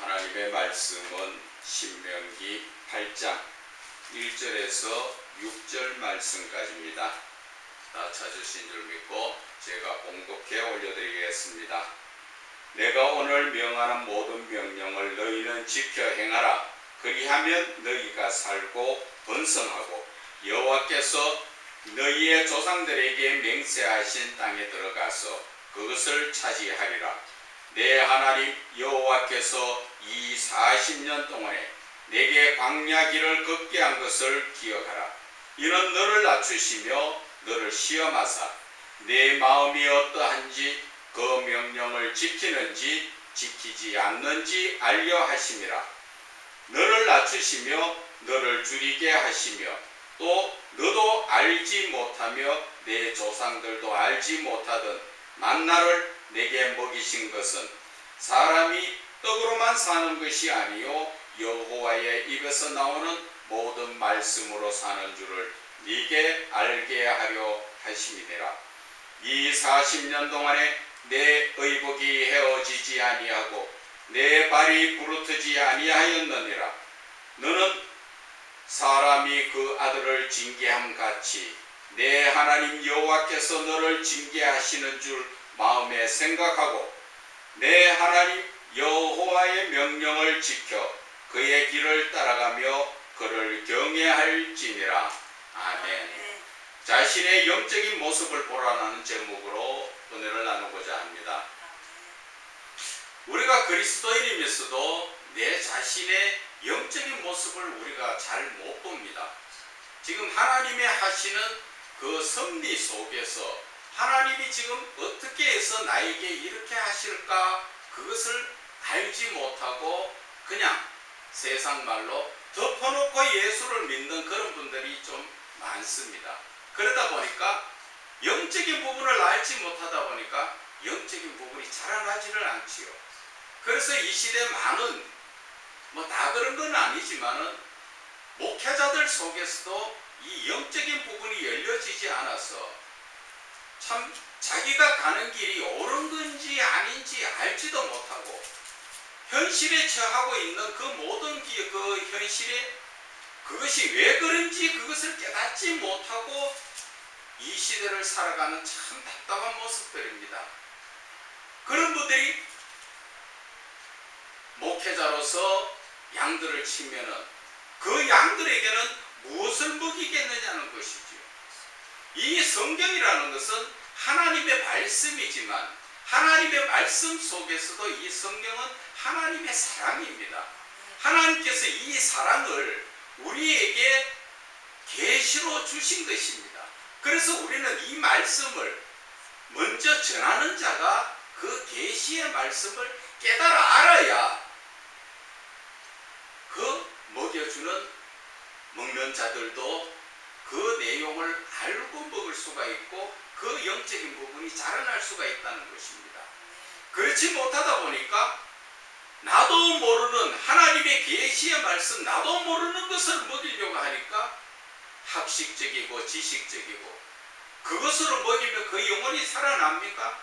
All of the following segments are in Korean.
하나님의 말씀은 신명기 8장 1절에서 6절 말씀까지입니다. 다 찾으신 줄 믿고 제가 봉독해 올려드리겠습니다. 내가 오늘 명하는 모든 명령을 너희는 지켜 행하라. 그리하면 너희가 살고 번성하고 여호와께서 너희의 조상들에게 맹세하신 땅에 들어가서 그것을 차지하리라. 내 하나님 여호와께서 이 40년 동안에 내게 광야 길을 걷게 한 것을 기억하라. 이는 너를 낮추시며 너를 시험하사 내 마음이 어떠한지 그 명령을 지키는지 지키지 않는지 알려 하심이라. 너를 낮추시며 너를 줄이게 하시며 또 너도 알지 못하며 내 조상들도 알지 못하던 만나를 내게 먹이신 것은 사람이 떡으로만 사는 것이 아니요 여호와의 입에서 나오는 모든 말씀으로 사는 줄을 네게 알게 하려 하심이니라. 이 40년 동안에 내 의복이 헤어지지 아니하고 내 발이 부르트지 아니하였느니라. 너는 사람이 그 아들을 징계함 같이 내 하나님 여호와께서 너를 징계하시는 줄 마음에 생각하고 내 하나님 여호와의 명령을 지켜 그의 길을 따라가며 그를 경외할지니라. 아멘. 자신의 영적인 모습을 보라는 제목으로 은혜를 나누고자 합니다. 우리가 그리스도인이면서도 내 자신의 영적인 모습을 우리가 잘 못 봅니다. 지금 하나님의 하시는 그 섭리 속에서 하나님이 지금 어떻게 해서 나에게 이렇게 하실까 그것을 알지 못하고 그냥 세상 말로 덮어놓고 예수를 믿는 그런 분들이 좀 많습니다. 그러다 보니까 영적인 부분을 알지 못하다 보니까 영적인 부분이 자라나지를 않지요. 그래서 이 시대 많은 다 그런 건 아니지만은 목회자들 속에서도 이 영적인 부분이 열려지지 않아서 참 자기가 가는 길이 옳은 건지 아닌지 알지도 못하고 현실에 처하고 있는 그 모든 그 현실에 그것이 왜 그런지 그것을 깨닫지 못하고 이 시대를 살아가는 참 답답한 모습들입니다. 그런 분들이 목회자로서 양들을 치면은 그 양들에게는 무엇을 먹이겠느냐는 것이지요. 이 성경이라는 것은 하나님의 말씀이지만 하나님의 말씀 속에서도 이 성경은 하나님의 사랑입니다. 하나님께서 이 사랑을 우리에게 계시로 주신 것입니다. 그래서 우리는 이 말씀을 먼저 전하는 자가 그 계시의 말씀을 깨달아 알아야 그 먹여주는 먹는 자들도 그 내용을 알고 먹을 수가 있고 그 영적인 부분이 자라날 수가 있다는 것입니다. 그렇지 못하다 보니까 나도 모르는 하나님의 계시의 말씀 나도 모르는 것을 먹이려고 하니까 학식적이고 지식적이고 그것으로 먹이면 그 영혼이 살아납니까?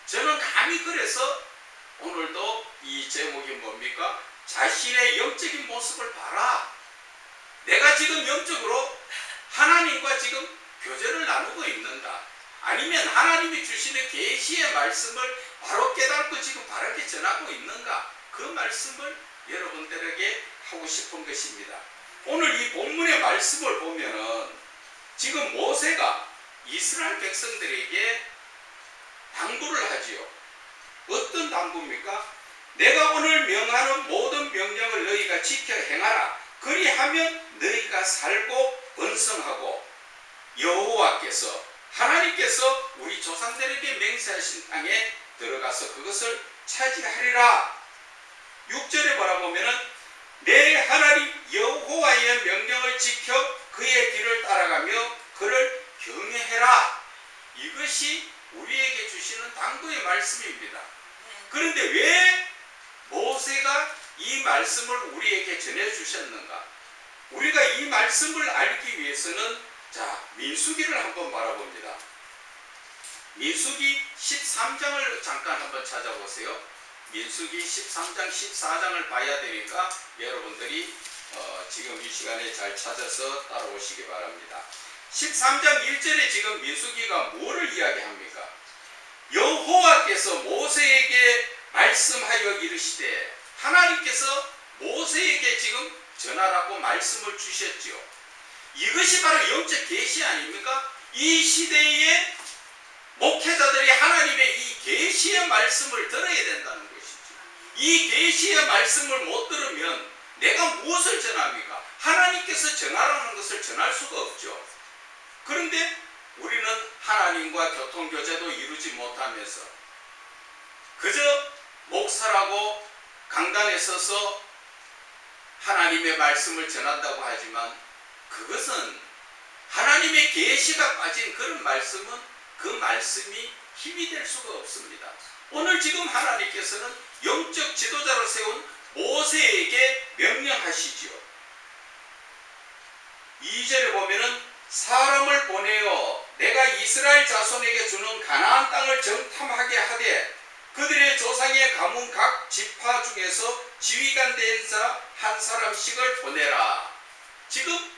저는 감히 그래서 오늘도 이 제목이 뭡니까? 자신의 영적인 모습을 봐라. 내가 지금 영적으로 하나님과 지금 교제를 나누고 있는가? 아니면 하나님이 주시는 계시의 말씀을 바로 깨닫고 지금 바르게 전하고 있는가? 그 말씀을 여러분들에게 하고 싶은 것입니다. 오늘 이 본문의 말씀을 보면은 지금 모세가 이스라엘 백성들에게 당부를 하지요. 어떤 당부입니까? 내가 오늘 명하는 모든 명령을 너희가 지켜 행하라. 그리하면 너희가 살고 번성하고 여호와께서 하나님께서 우리 조상들에게 맹세하신 땅에 들어가서 그것을 차지하리라. 6절에 바라보면은 내 하나님 여호와의 명령을 지켜 그의 길을 따라가며 그를 경외해라. 이것이 우리에게 주시는 당부의 말씀입니다. 그런데 왜 모세가 이 말씀을 우리에게 전해주셨는가? 우리가 이 말씀을 알기 위해서는 민수기를 한번 바라봅니다. 민수기 13장을 잠깐 한번 찾아보세요. 민수기 13장 14장을 봐야 되니까 여러분들이 지금 이 시간에 잘 찾아서 따라오시기 바랍니다. 13장 1절에 지금 민수기가 뭐를 이야기합니까? 여호와께서 모세에게 말씀하여 이르시되, 하나님께서 모세에게 지금 전하라고 말씀을 주셨지요. 이것이 바로 영적 계시 아닙니까? 이 시대의 목회자들이 하나님의 이 계시의 말씀을 들어야 된다는 것이죠. 이 계시의 말씀을 못 들으면 내가 무엇을 전합니까? 하나님께서 전하라는 것을 전할 수가 없죠. 그런데 우리는 하나님과 교통교제도 이루지 못하면서 그저 목사라고 강단에 서서 하나님의 말씀을 전한다고 하지만 그것은 하나님의 계시가 빠진 그런 말씀은 그 말씀이 힘이 될 수가 없습니다. 오늘 지금 하나님께서는 영적 지도자로 세운 모세에게 명령하시지요. 2절에 보면은 사람을 보내어 내가 이스라엘 자손에게 주는 가나안 땅을 정탐하게 하되 그들의 조상의 가문 각 지파 중에서 지휘관 된 자 한 사람씩을 보내라. 지금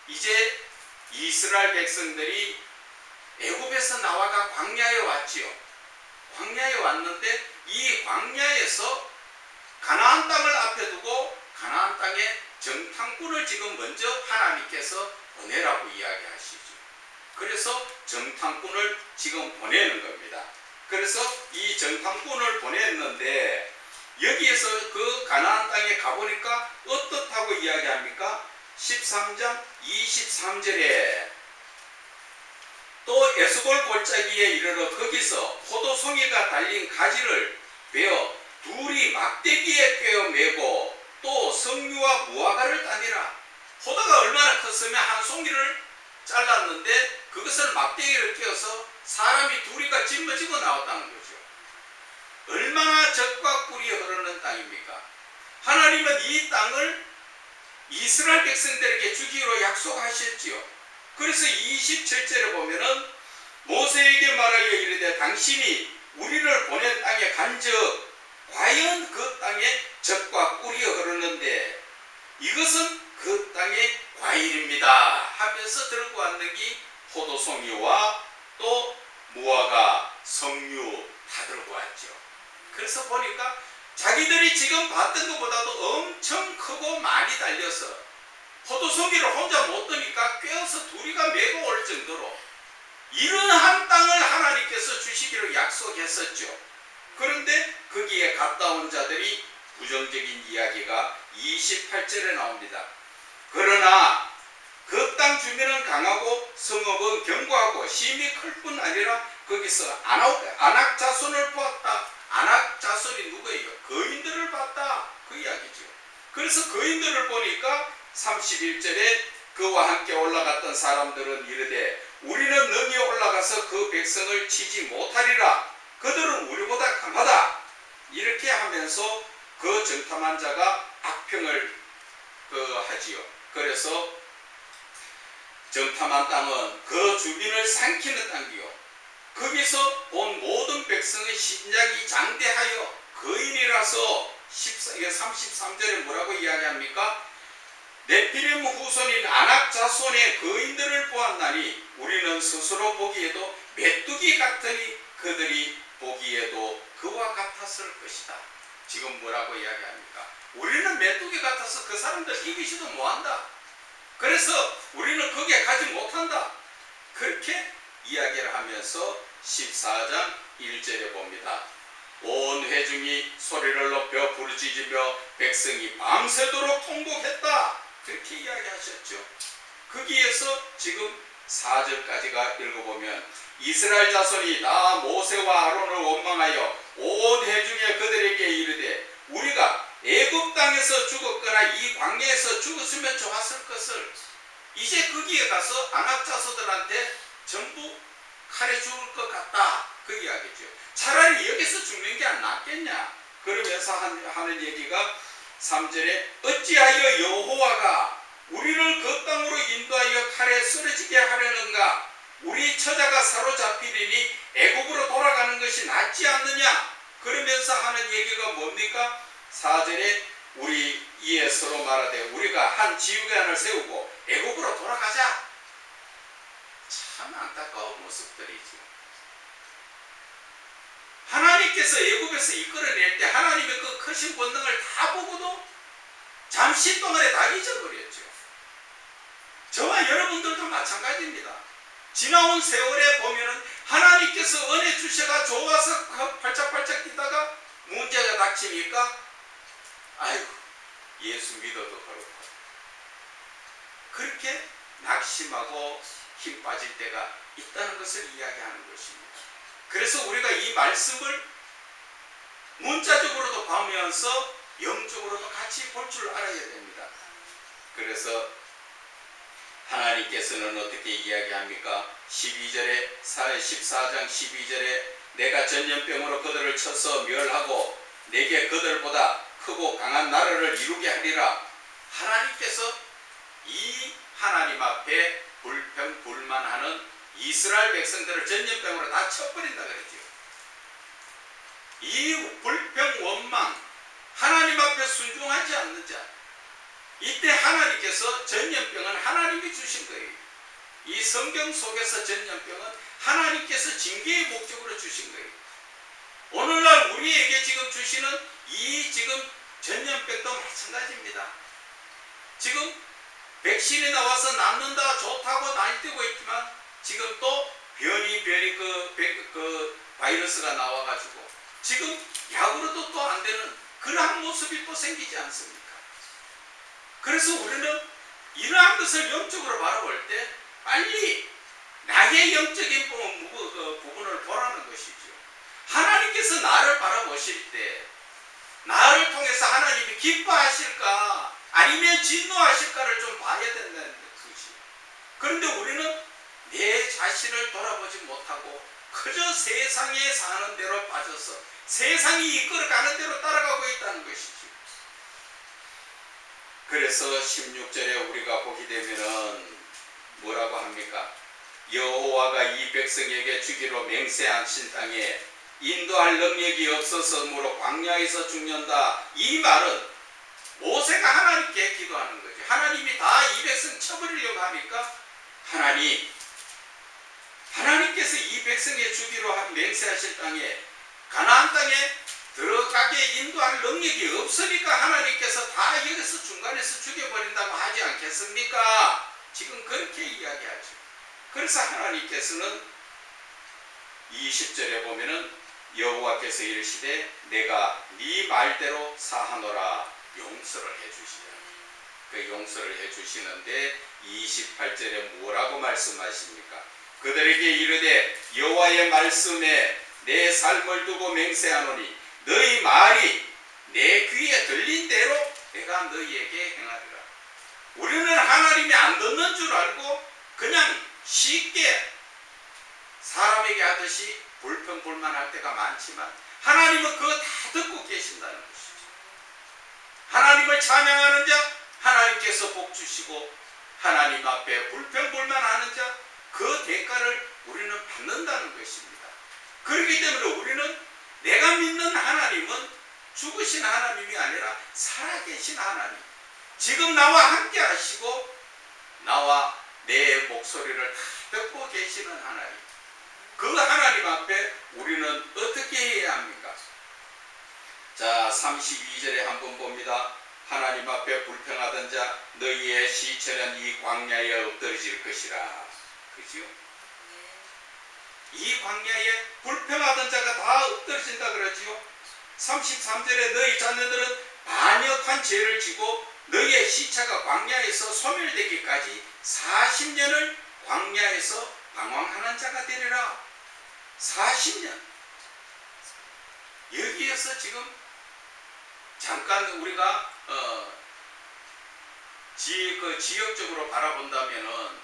이제 이스라엘 백성들이 애굽에서 나와가 광야에 왔지요. 광야에 왔는데 이 광야에서 가나안 땅을 앞에 두고 가나안 땅에 정탐꾼을 지금 먼저 하나님께서 보내라고 이야기하시죠. 그래서 정탐꾼을 지금 보내는 겁니다. 그래서 이 정탐꾼을 보냈는데 여기에서 그 가나안 땅에 가보니까 어떻다고 이야기합니까? 13장 23절에 또 에스골 골짜기에 이르러 거기서 포도송이가 달린 가지를 베어 둘이 막대기에 꿰어 매고 또 석류와 무화과를 따니라. 포도가 얼마나 컸으면 한 송이를 잘랐는데 그것을 막대기를 꿰어서 사람이 둘이가 짊어지고 나왔다는 거죠. 얼마나 젖과 꿀이 흐르는 땅입니까? 하나님은 이 땅을 이스라엘 백성들에게 주기로 약속하셨지요. 그래서 27절에 보면은 모세에게 말하여 이르되 당신이 우리를 보낸 땅에 간즉 과연 그 땅에 젖과 꿀이 흐르는데 이것은 그 땅의 과일입니다 하면서 들고 왔는 게 포도송이와 또 무화과, 석류 다 들고 왔죠. 그래서 보니까 자기들이 지금 봤던 것보다도 엄청 크고 많이 달려서 포도송이를 혼자 못 드니까 꿰어서 둘이가 메고 올 정도로 이러한 땅을 하나님께서 주시기로 약속했었죠. 그런데 거기에 갔다 온 자들이 부정적인 이야기가 28절에 나옵니다. 그러나 그 땅 주민은 강하고 성읍은 견고하고 힘이 클 뿐 아니라 거기서 아낙 자손을 보았다. 아낙 자손이 누구예요? 거인들을 봤다. 그 이야기죠. 그래서 거인들을 보니까 31절에 그와 함께 올라갔던 사람들은 이르되 우리는 능히 올라가서 그 백성을 치지 못하리라. 그들은 우리보다 강하다. 이렇게 하면서 그 정탐한 자가 악평을 하지요. 그래서 정탐한 땅은 그 주민을 삼키는 땅이요. 거기서 온 모든 백성의 심장이 장대하여 거인이라서 33절에 뭐라고 이야기합니까? 네피림 후손인 아낙 자손의 거인들을 보았나니 우리는 스스로 보기에도 메뚜기 같으니 그들이 보기에도 그와 같았을 것이다. 지금 뭐라고 이야기합니까? 우리는 메뚜기 같아서 그 사람들 이기지도 못한다. 그래서 우리는 거기에 가지 못한다. 그렇게 이야기를 하면서 14장 1절에 봅니다. 온 회중이 소리를 높여 부르짖으며 백성이 밤새도록 통곡했다. 그렇게 이야기하셨죠. 거기에서 지금 4절까지가 읽어보면 이스라엘 자손이 다 모세와 아론을 원망하여 온 회중에 그들에게 이르되 우리가 애굽 땅에서 죽었거나 이 광야에서 죽었으면 좋았을 것을 이제 거기에 가서 아낙 자손들한테 전부 칼에 죽을 것 같다. 그 이야기죠. 차라리 여기서 죽는 게 안 낫겠냐. 그러면서 하는 얘기가 3절에 어찌하여 여호와가 우리를 그 땅으로 인도하여 칼에 쓰러지게 하려는가. 우리 처자가 사로잡히리니 애굽으로 돌아가는 것이 낫지 않느냐. 그러면서 하는 얘기가 뭡니까? 4절에 우리 이에 서로 말하되 우리가 한 지휘관을 세우고 애굽으로 돌아가자. 참 안타까운 모습들이죠. 하나님께서 애굽에서 이끌어낼 때 하나님의 그 크신 권능을 다 보고도 잠시 동안에 다 잊어버렸죠. 저와 여러분들도 마찬가지입니다. 지나온 세월에 보면은 하나님께서 은혜 주셔가 좋아서 팔짝팔짝 뛰다가 문제가 닥치니까 아이고 예수 믿어도 그렇고 그렇게 낙심하고 힘 빠질 때가 있다는 것을 이야기하는 것입니다. 그래서 우리가 이 말씀을 문자적으로도 보면서 영적으로도 같이 볼 줄 알아야 됩니다. 그래서 하나님께서는 어떻게 이야기합니까? 14장 12절에 내가 전염병으로 그들을 쳐서 멸하고 내게 그들보다 크고 강한 나라를 이루게 하리라. 하나님께서 이 하나님 앞에 불평불만하는 이스라엘 백성들을 전염병으로 다 쳐버린다 그랬죠. 이 불평 원망, 하나님 앞에 순종하지 않는 자, 이때 하나님께서 전염병은 하나님이 주신 거예요. 이 성경 속에서 전염병은 하나님께서 징계의 목적으로 주신 거예요. 오늘날 우리에게 지금 주시는 이 지금 전염병도 마찬가지입니다. 지금 백신이 나와서 낫는다 좋다고 날뛰고 있지만 지금 또 변이 그 바이러스가 나와가지고 지금 약으로도 또 안 되는 그러한 모습이 또 생기지 않습니까? 그래서 우리는 이러한 것을 영적으로 바라볼 때 빨리 나의 영적인 부분을 보라는 것이죠. 하나님께서 나를 바라보실 때 나를 통해서 하나님이 기뻐하실까 아니면 진노하실까를 좀 봐야 된다는 것이죠. 그런데 우리는 내 자신을 돌아보지 못하고 그저 세상에 사는 대로 빠져서 세상이 이끌어가는 대로 따라가고 있다는 것이죠. 그래서 16절에 우리가 보게 되면은 뭐라고 합니까? 여호와가 이 백성에게 주기로 맹세하신 땅에 인도할 능력이 없어서므로 광야에서 죽는다. 이 말은 모세가 하나님께 기도하는 거죠. 하나님이 다 이 백성 쳐버리려고 하니까 하나님께서 이 백성에 주기로 한 맹세하신 땅에 가나안 땅에 들어가게 인도할 능력이 없으니까 하나님께서 다 여기서 중간에서 죽여버린다고 하지 않겠습니까? 지금 그렇게 이야기하죠. 그래서 하나님께서는 20절에 보면은 여호와께서 이르시되 내가 네 말대로 사하노라 용서를 해주시라. 그 용서를 해주시는데 28절에 뭐라고 말씀하십니까? 그들에게 이르되 여호와의 말씀에 내 삶을 두고 맹세하노니 너희 말이 내 귀에 들린 대로 내가 너희에게 행하리라. 우리는 하나님이 안 듣는 줄 알고 그냥 쉽게 사람에게 하듯이 불평불만할 때가 많지만 하나님은 그거 다 듣고 계신다는 것이죠. 하나님을 찬양하는 자 하나님께서 복 주시고 하나님 앞에 불평불만하는 자 그 대가를 우리는 받는다는 것입니다. 그렇기 때문에 우리는 내가 믿는 하나님은 죽으신 하나님이 아니라 살아계신 하나님, 지금 나와 함께 하시고 나와 내 목소리를 다 듣고 계시는 하나님, 그 하나님 앞에 우리는 어떻게 해야 합니까? 자, 32절에 한번 봅니다. 하나님 앞에 불평하던 자 너희의 시체는 이 광야에 엎드러질 것이라. 그죠? 이 광야에 불평하던 자가 다 엎드러진다 그러지요. 33절에 너희 자녀들은 반역한 죄를 지고 너희의 시체가 광야에서 소멸되기까지 40년을 광야에서 방황하는 자가 되리라. 40년. 여기에서 지금 잠깐 우리가 지역적으로 바라본다면은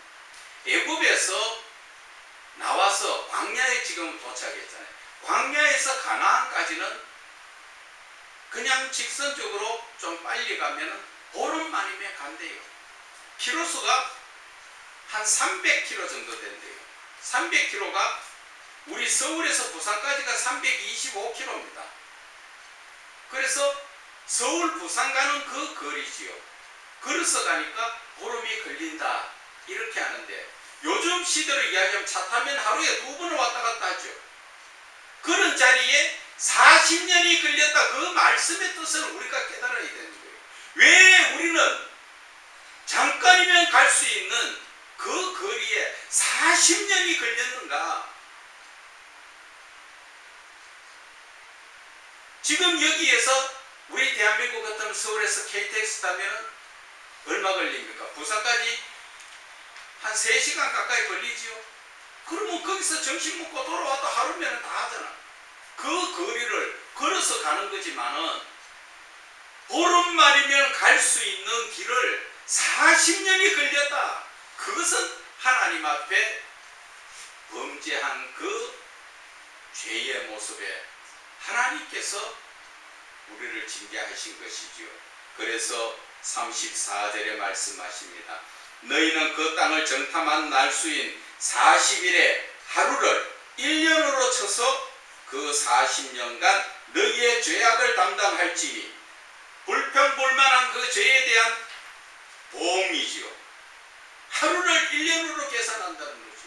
애굽에서 나와서 광야에 지금 도착했잖아요. 광야에서 가나안까지는 그냥 직선적으로 좀 빨리 가면은 보름 만이면 간대요. 키로수가 한 300km 정도 된대요. 300km가 우리 서울에서 부산까지가 325km입니다. 그래서 서울 부산 가는 그 거리지요. 걸어서 가니까 보름이 걸린다 이렇게 하는데, 요즘 시대로 이야기하면 차 타면 하루에 2번을 왔다 갔다 하죠. 그런 자리에 40년이 걸렸다, 그 말씀의 뜻을 우리가 깨달아야 되는 거예요. 왜 우리는 잠깐이면 갈 수 있는 그 거리에 40년이 걸렸는가? 지금 여기에서 우리 대한민국 같으면 서울에서 KTX 타면 얼마 걸립니까? 부산까지 한 3시간 가까이 걸리지요. 그러면 거기서 점심 먹고 돌아와도 하루면 다 하잖아. 그 거리를 걸어서 가는 거지만은 보름만이면 갈 수 있는 길을 40년이 걸렸다. 그것은 하나님 앞에 범죄한 그 죄의 모습에 하나님께서 우리를 징계하신 것이지요. 그래서 34절에 말씀하십니다. 너희는 그 땅을 정탐한 날수인 40일의 하루를 1년으로 쳐서 그 40년간 너희의 죄악을 담당할지니, 불평불만한 그 죄에 대한 보험이지요. 하루를 1년으로 계산한다는 거죠.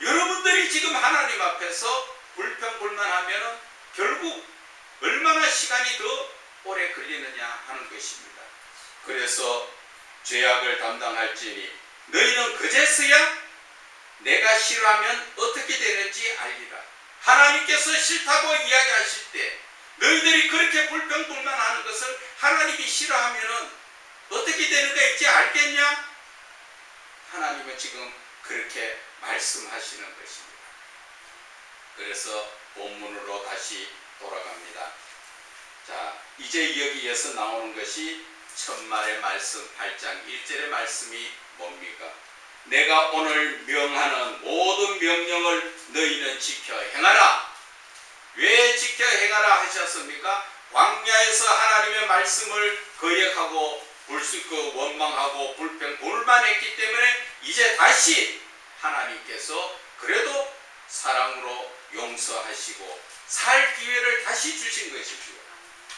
여러분들이 지금 하나님 앞에서 불평불만하면 결국 얼마나 시간이 더 오래 걸리느냐 하는 것입니다. 그래서 죄악을 담당할지니 너희는 그제서야 내가 싫어하면 어떻게 되는지 알리라. 하나님께서 싫다고 이야기하실 때 너희들이 그렇게 불평불만하는 것을 하나님이 싫어하면 어떻게 되는가 이제 알겠냐? 하나님은 지금 그렇게 말씀하시는 것입니다. 그래서 본문으로 다시 돌아갑니다. 자, 이제 여기에서 나오는 것이 천말의 말씀 8장 1절의 말씀이 뭡니까? 내가 오늘 명하는 모든 명령을 너희는 지켜 행하라. 왜 지켜 행하라 하셨습니까? 광야에서 하나님의 말씀을 거역하고 원망하고 불평불만했기 때문에 이제 다시 하나님께서 그래도 사랑으로 용서하시고 살 기회를 다시 주신 것이죠.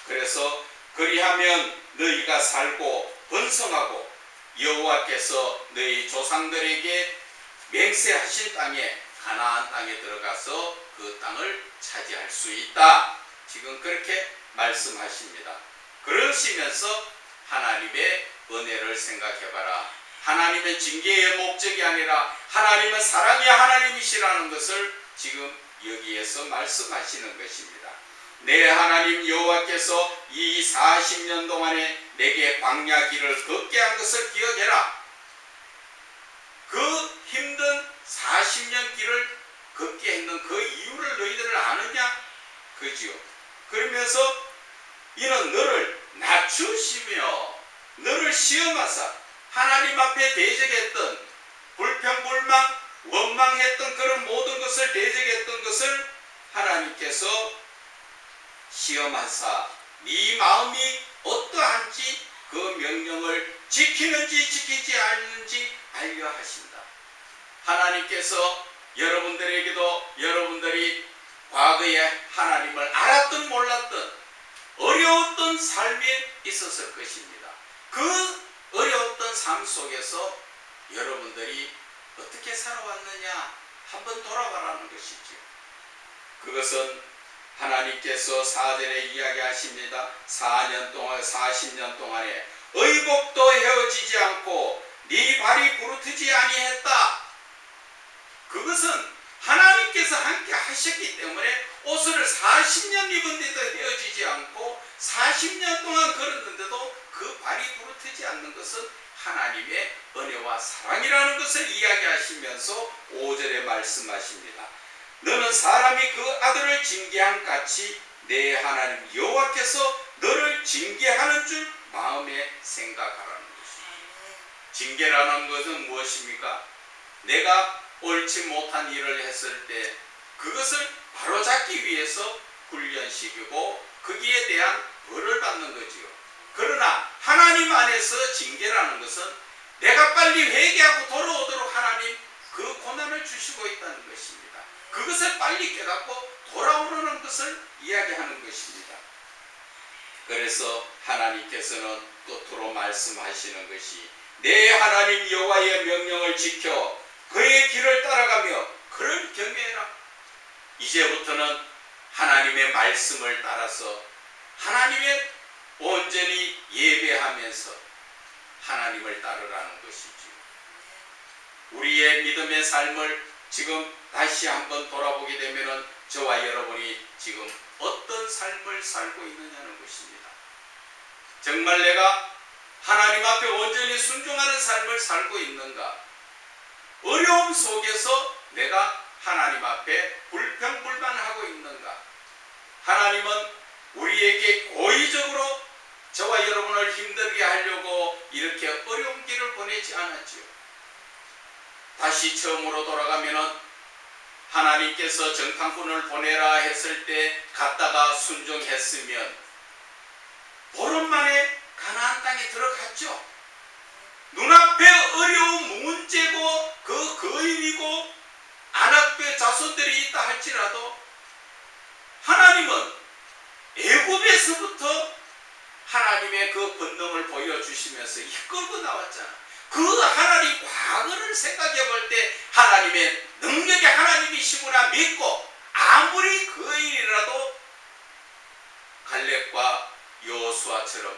그래서 그리하면 너희가 살고 번성하고 여호와께서 너희 조상들에게 맹세하신 땅에, 가나안 땅에 들어가서 그 땅을 차지할 수 있다. 지금 그렇게 말씀하십니다. 그러시면서 하나님의 은혜를 생각해봐라. 하나님은 징계의 목적이 아니라 하나님은 사랑의 하나님이시라는 것을 지금 여기에서 말씀하시는 것입니다. 내 하나님 여호와께서 이 40년 동안에 내게 광야 길을 걷게 한 것을 기억해라. 그 힘든 40년 길을 걷게 했는 그 이유를 너희들은 아느냐? 그지요. 그러면서 이는 너를 낮추시며 너를 시험하사 하나님 앞에 대적했던, 불평불만 원망했던 그런 모든 것을 대적했던 것을 하나님께서 시험하사 네 마음이 어떠한지 그 명령을 지키는지 지키지 않는지 알려 하신다. 하나님께서 여러분들에게도 여러분들이 과거에 하나님을 알았든 몰랐든 어려웠던 삶에 있었을 것입니다. 그 어려웠던 삶 속에서 여러분들이 어떻게 살아왔느냐 한번 돌아가라는 것이죠. 그것은 하나님께서 4절에 이야기하십니다. 40년 동안에 의복도 헤어지지 않고 네 발이 부르트지 아니했다. 그것은 하나님께서 함께 하셨기 때문에 옷을 40년 입은데도 헤어지지 않고 40년 동안 걸었는데도 그 발이 부르트지 않는 것은 하나님의 은혜와 사랑이라는 것을 이야기하시면서 5절에 말씀하십니다. 너는 사람이 그 아들을 징계한 같이 내 하나님 여호와께서 너를 징계하는 줄 마음에 생각하라는 것입니다. 징계라는 것은 무엇입니까? 내가 옳지 못한 일을 했을 때 그것을 바로잡기 위해서 훈련시키고 거기에 대한 벌을 받는 거지요. 그러나 하나님 안에서 징계라는 것은 내가 빨리 회개하고 돌아오도록 하나님 그 고난을 주시고 있다는 것입니다. 그것을 빨리 깨닫고 돌아오라는 것을 이야기하는 것입니다. 그래서 하나님께서는 끝으로 말씀하시는 것이 내 하나님 여호와의 명령을 지켜 그의 길을 따라가며 그를 경외해라. 이제부터는 하나님의 말씀을 따라서 하나님의 온전히 예배하면서 하나님을 따르라는 것이지요. 우리의 믿음의 삶을 지금 다시 한번 돌아보게 되면 저와 여러분이 지금 어떤 삶을 살고 있느냐는 것입니다. 정말 내가 하나님 앞에 온전히 순종하는 삶을 살고 있는가? 어려움 속에서 내가 하나님 앞에 불평불만하고 있는가? 하나님은 우리에게 고의적으로 저와 여러분을 힘들게 하려고 이렇게 어려운 길을 보내지 않았지요. 다시 처음으로 돌아가면은 하나님께서 정탐꾼을 보내라 했을 때 갔다가 순종했으면 보름 만에 가나안 땅에 들어갔죠. 눈앞에 어려운 문제고 그 거인이고 아낙의 자손들이 있다 할지라도 하나님은 애굽에서부터 하나님의 그 권능을 보여주시면서 이끌고 나왔잖아. 그 하나님 과거를 생각해 볼 때 하나님의 능력이 하나님이시구나 믿고 아무리 거인이라도 갈렙과 여호수아처럼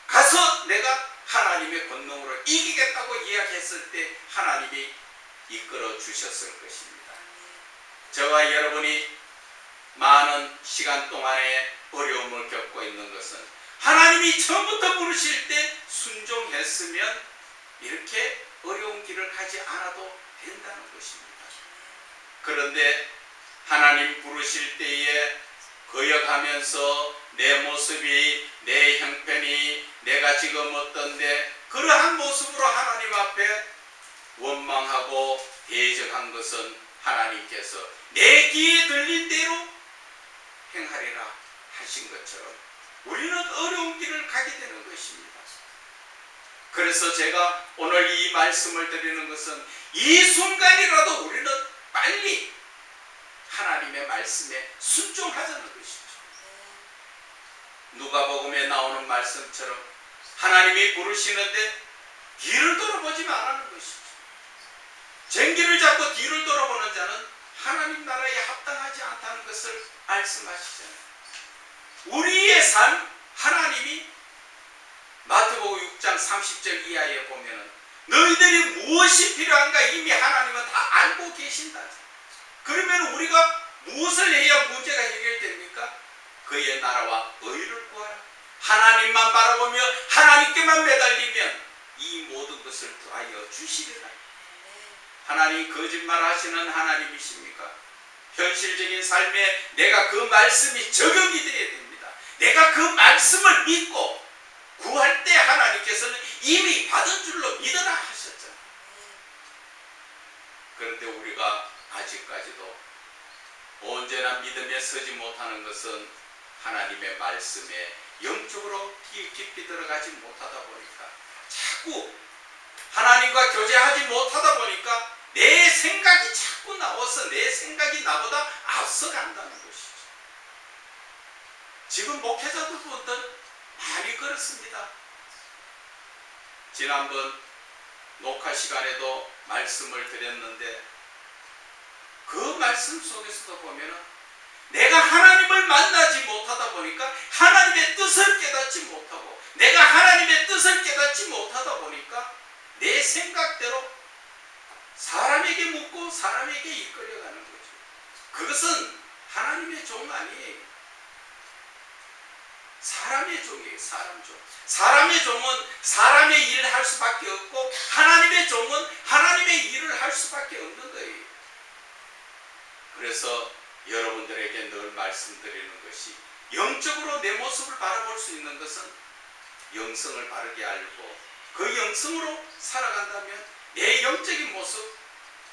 가서 내가 하나님의 권능으로 이기겠다고 이야기했을 때 하나님이 이끌어 주셨을 것입니다. 저와 여러분이 많은 시간 동안에 어려움을 겪고 있는 것은 하나님이 처음부터 부르실 때 순종했으면 이렇게 어려운 길을 가지 않아도 된다는 것입니다. 그런데 하나님 부르실 때에 거역하면서 내 모습이, 내 형편이, 내가 지금 어떤데 그러한 모습으로 하나님 앞에 원망하고 대적한 것은 하나님께서 내 귀에 들린 대로 행하리라 하신 것처럼 우리는 어려운 길을 가게 되는 것입니다. 그래서 제가 오늘 이 말씀을 드리는 것은 이 순간이라도 우리는 빨리 하나님의 말씀에 순종하자는 것이죠. 누가복음에 나오는 말씀처럼 하나님이 부르시는데 뒤를 돌아보지 말라는 것이죠. 쟁기를 잡고 뒤를 돌아보는 자는 하나님 나라에 합당하지 않다는 것을 말씀하시잖아요. 우리의 삶 하나님이 마태복음 6장 30절 이하에 보면은 너희들이 무엇이 필요한가 이미 하나님은 다 알고 계신다. 그러면 우리가 무엇을 해야 문제가 해결됩니까? 그의 나라와 의를 구하라. 하나님만 바라보며 하나님께만 매달리면 이 모든 것을 더하여 주시리라. 하나님 거짓말 하시는 하나님이십니까? 현실적인 삶에 내가 그 말씀이 적용이 되어야 됩니다. 내가 그 말씀을 믿고 구할 때 하나님께서는 이미 받은 줄로 믿어라 하셨잖아요. 그런데 우리가 아직까지도 언제나 믿음에 서지 못하는 것은 하나님의 말씀에 영적으로 깊이 들어가지 못하다 보니까 자꾸 하나님과 교제하지 못하다 보니까 내 생각이 자꾸 나와서 내 생각이 나보다 앞서간다는 것이죠. 지금 목회자들 분들 많이 그렇습니다. 지난번 녹화 시간에도 말씀을 드렸는데 그 말씀 속에서도 보면은 내가 하나님을 만나지 못하다 보니까 하나님의 뜻을 깨닫지 못하고 내가 하나님의 뜻을 깨닫지 못하다 보니까 내 생각대로 사람에게 묻고 사람에게 이끌려가는 거죠. 그것은 하나님의 종 아니에요. 사람의 종이에요. 사람 종. 사람의 종은 사람의 일을 할 수밖에 없고 하나님의 종은 하나님의 일을 할 수밖에 없는 거예요. 그래서 여러분들에게 늘 말씀드리는 것이 영적으로 내 모습을 바라볼 수 있는 것은 영성을 바르게 알고 그 영성으로 살아간다면 내 영적인 모습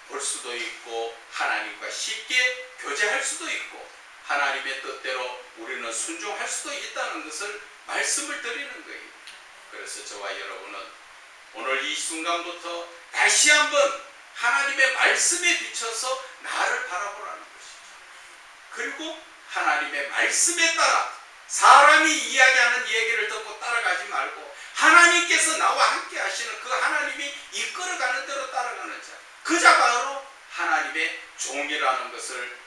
볼 수도 있고 하나님과 쉽게 교제할 수도 있고 하나님의 뜻대로 우리는 순종할 수도 있다는 것을 말씀을 드리는 거예요. 그래서 저와 여러분은 오늘 이 순간부터 다시 한번 하나님의 말씀에 비춰서 나를 바라보라는 것이죠. 그리고 하나님의 말씀에 따라 사람이 이야기하는 얘기를 듣고 따라가지 말고 하나님께서 나와 함께 하시는 그 하나님이 이끌어가는 대로 따라가는 자, 그 자가 바로 하나님의 종이라는 것을